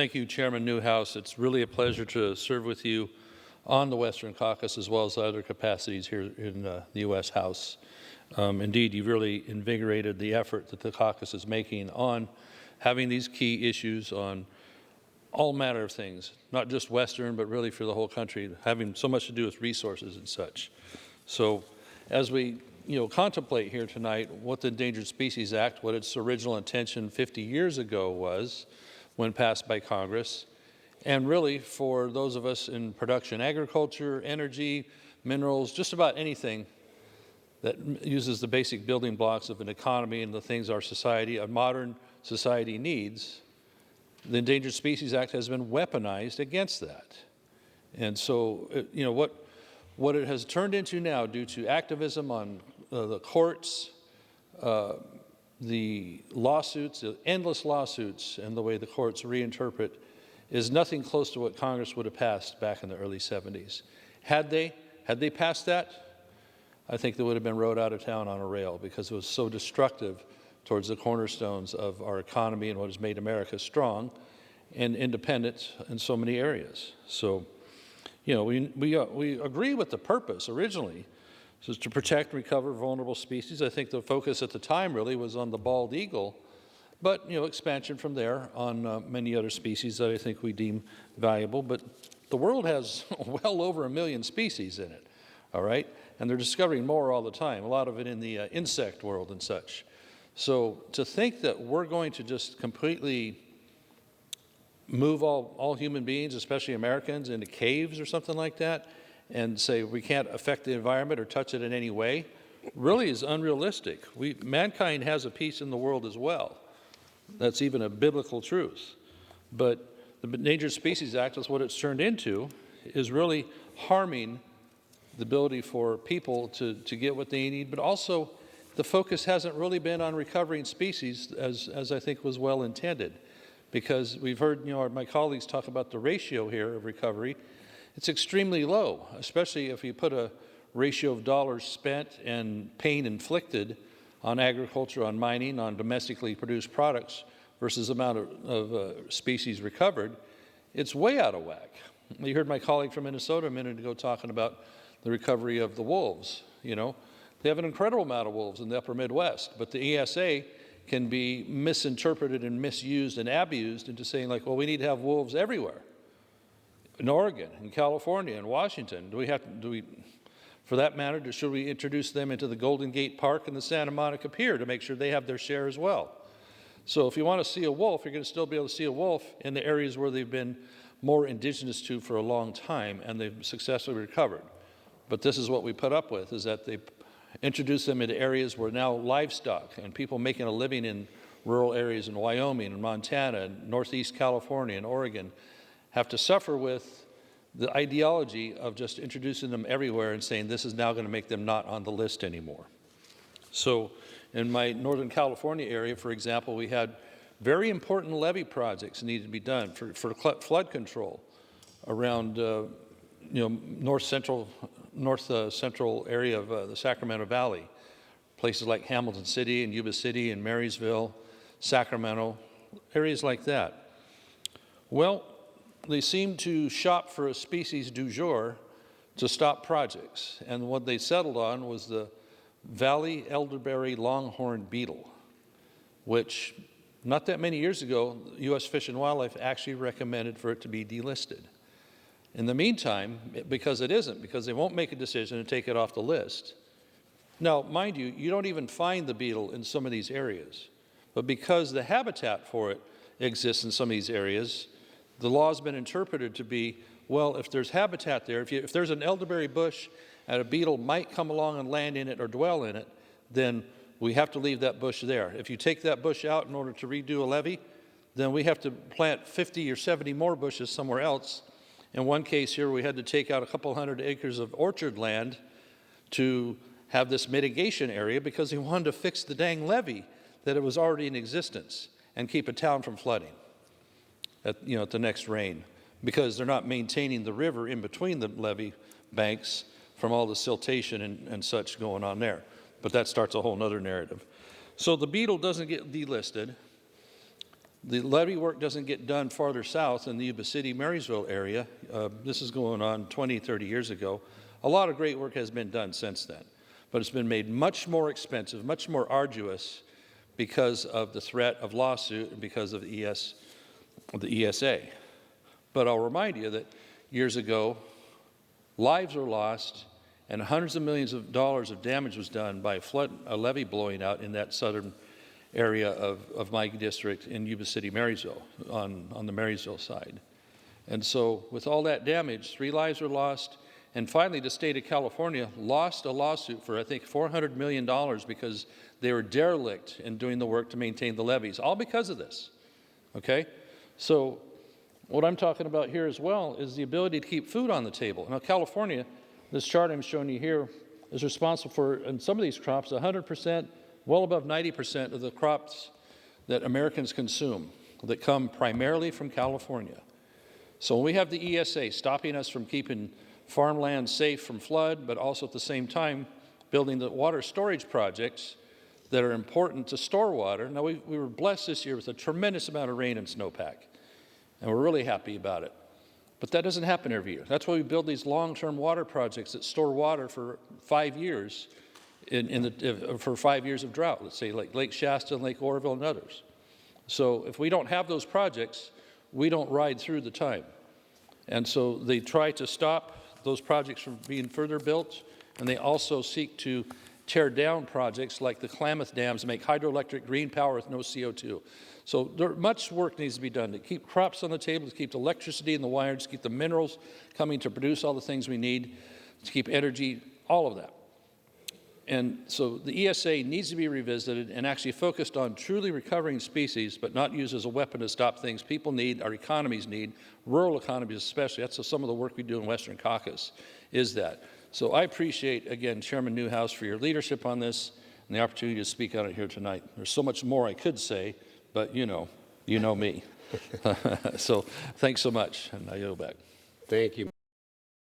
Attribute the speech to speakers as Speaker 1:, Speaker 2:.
Speaker 1: Thank you, Chairman Newhouse. It's really a pleasure to serve with you on the Western Caucus as well as other capacities here in the U.S. House. Indeed, you've really invigorated the effort that the caucus is making on having these key issues on all manner of things, not just Western, but really for the whole country, having so much to do with resources and such. So as we contemplate here tonight what the Endangered Species Act, what its original intention 50 years ago was when passed by Congress, and really for those of us in production agriculture, energy, minerals, just about anything that uses the basic building blocks of an economy and the things our society, a modern society needs, the Endangered Species Act has been weaponized against that. And so, what it has turned into now due to activism on the courts, the lawsuits, the endless lawsuits, and the way the courts reinterpret is nothing close to what Congress would have passed back in the early 70s. Had they passed that, I think they would have been rode out of town on a rail because it was so destructive towards the cornerstones of our economy and what has made America strong and independent in so many areas. So, we agree with the purpose originally, so to protect and recover vulnerable species. I think the focus at the time really was on the bald eagle, but expansion from there on many other species that I think we deem valuable. But the world has well over 1 million species in it, all right? And they're discovering more all the time, a lot of it in the insect world and such. So to think that we're going to just completely move all human beings, especially Americans, into caves or something like that, and say we can't affect the environment or touch it in any way, really is unrealistic. Mankind has a piece in the world as well. That's even a biblical truth. But the Endangered Species Act, is what it's turned into, is really harming the ability for people to get what they need, but also the focus hasn't really been on recovering species as I think was well intended. Because we've heard my colleagues talk about the ratio here of recovery. It's extremely low, especially if you put a ratio of dollars spent and pain inflicted on agriculture, on mining, on domestically produced products versus the amount of species recovered. It's way out of whack. You heard my colleague from Minnesota a minute ago talking about the recovery of the wolves. They have an incredible amount of wolves in the upper Midwest, but the ESA can be misinterpreted and misused and abused into saying like, well, we need to have wolves everywhere. In Oregon, in California, in Washington, for that matter, should we introduce them into the Golden Gate Park and the Santa Monica Pier to make sure they have their share as well? So if you want to see a wolf, you're going to still be able to see a wolf in the areas where they've been more indigenous to for a long time and they've successfully recovered. But this is what we put up with, is that they introduce them into areas where now livestock and people making a living in rural areas in Wyoming and Montana and Northeast California and Oregon have to suffer with the ideology of just introducing them everywhere and saying this is now going to make them not on the list anymore. So in my Northern California area, for example, we had very important levee projects needed to be done for flood control around north central area of the Sacramento Valley, places like Hamilton City and Yuba City and Marysville, Sacramento, areas like that. Well, they seemed to shop for a species du jour to stop projects, and what they settled on was the Valley elderberry longhorn beetle, which not that many years ago, U.S. Fish and Wildlife actually recommended for it to be delisted. In the meantime, because they won't make a decision and take it off the list. Now, mind you, you don't even find the beetle in some of these areas, but because the habitat for it exists in some of these areas, the law has been interpreted to be, well, if there's habitat there, if there's an elderberry bush and a beetle might come along and land in it or dwell in it, then we have to leave that bush there. If you take that bush out in order to redo a levee, then we have to plant 50 or 70 more bushes somewhere else. In one case here, we had to take out a couple hundred acres of orchard land to have this mitigation area because they wanted to fix the dang levee that it was already in existence and keep a town from flooding at the next rain, because they're not maintaining the river in between the levee banks from all the siltation and such going on there. But that starts a whole other narrative. So the beetle doesn't get delisted. The levee work doesn't get done farther south in the Yuba City, Marysville area. This is going on 20, 30 years ago. A lot of great work has been done since then, but it's been made much more expensive, much more arduous because of the threat of lawsuit and because of the ESA. But I'll remind you that years ago, lives were lost and hundreds of millions of dollars of damage was done by a levee blowing out in that southern area of my district in Yuba City, Marysville, on the Marysville side. And so with all that damage, 3 lives were lost, and finally the state of California lost a lawsuit for, I think, $400 million because they were derelict in doing the work to maintain the levees, all because of this, okay? So what I'm talking about here as well is the ability to keep food on the table. Now, California, this chart I'm showing you here, is responsible for, in some of these crops, 100%, well above 90% of the crops that Americans consume that come primarily from California. So when we have the ESA stopping us from keeping farmland safe from flood, but also at the same time building the water storage projects that are important to store water. Now, we were blessed this year with a tremendous amount of rain and snowpack, and we're really happy about it. But that doesn't happen every year. That's why we build these long-term water projects that store water for 5 years for 5 years of drought, let's say like Lake Shasta and Lake Oroville and others. So if we don't have those projects, we don't ride through the time. And so they try to stop those projects from being further built, and they also seek to tear down projects like the Klamath dams to make hydroelectric green power with no CO2. So much work needs to be done to keep crops on the table, to keep the electricity in the wires, to keep the minerals coming to produce all the things we need, to keep energy, all of that. And so the ESA needs to be revisited and actually focused on truly recovering species, but not used as a weapon to stop things people need, our economies need, rural economies especially. That's some of the work we do in Western Caucasus, is that. So I appreciate, again, Chairman Newhouse, for your leadership on this and the opportunity to speak on it here tonight. There's so much more I could say, but you know me. So thanks so much, and I yield back.
Speaker 2: Thank you.